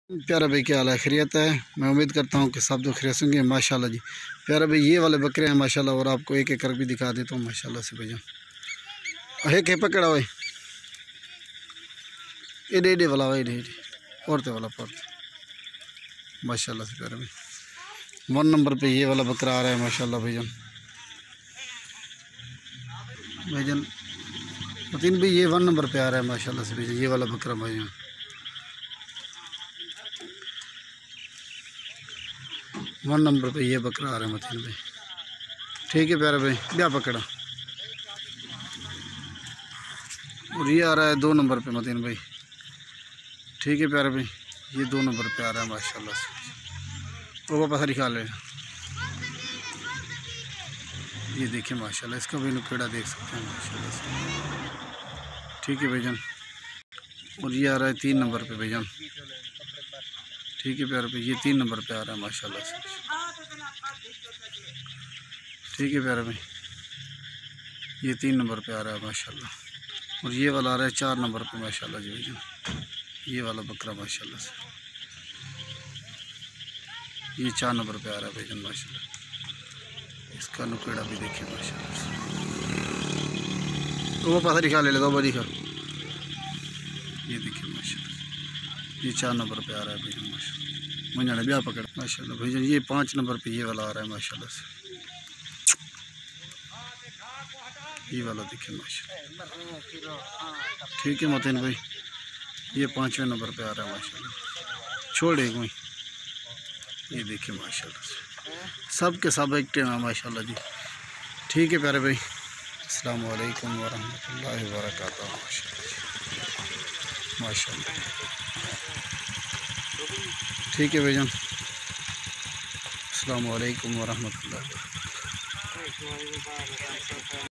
प्यारा भाई क्या हाल है, खैरियत है। मैं उम्मीद करता हूँ कि सब जो खैरियत होंगे माशाल्लाह जी। प्यारा भाई ये वाले बकरे हैं माशाल्लाह, और आपको एक एक कर भी दिखा देता हूँ माशाल्लाह से भैया। है पकड़ा हुआ एडे एडे वाला एडे एडे पौरते वाला पौरते माशाल्लाह से। प्यारा भाई 1 नंबर पे ये वाला बकरा आ रहा है माशाल्लाह भाईजान। भाईजान मतीन भाई ये 1 नंबर पे आ रहा है माशाल्लाह से भाईजान, ये वाला बकरा भाईजान। 1 नंबर पे ये बकरा आ रहा है मतीन भाई। ठीक है प्यारे भाई, क्या पकड़ा। और ये आ रहा है 2 नंबर पे मतीन भाई। ठीक है प्यारे भाई, ये 2 नंबर पे आ रहा है माशाल्लाह से। वो वापस खा ले। ये देखिए माशाल्लाह, इसका भी नुकेड़ा देख सकते हैं माशाल्लाह से। ठीक है भाईजान। और ये आ रहा है 3 नंबर पे भाईजान। ठीक है प्यारे भाई, ये 3 नंबर पे आ रहा है माशाल्लाह से। ठीक है प्यारे भाई, ये 3 नंबर पे आ रहा है माशाल्लाह। और ये वाला आ रहा है 4 नंबर पे माशाल्लाह जी भाईजान। ये वाला बकरा माशाल्लाह से, ये 4 नंबर पे आ रहा है भाईजान माशाल्लाह। इसका नुकेड़ा भी देखिए माशाल्लाह से। तो वो पासा दिखा ले दो बड़ी का। ये देखिए माशाल्लाह, ये 4 नंबर पे आ रहा है भाईजान माशाल्लाह। मुझे ब्याह पकड़ माशाल्लाह भाईजान। ये 5 नंबर पे ये वाला आ रहा है माशाल्लाह से। ये वाला देखिए माशाल्लाह। ठीक है मतीन भाई, ये 5वें नंबर पे आ रहा है माशाल्लाह। छोड़ एक वहीं। ये देखिए माशाल्लाह से, सब के सब एक्टिव हैं माशाल्लाह जी। ठीक है प्यारे भाई, अस्सलाम वालेकुम वरहमतुल्लाहि वबरकातुहू माशाल्लाह। ठीक है भाईजान, अस्सलाम वालेकुम वरहमतुल्लाहि वबरकातुहू।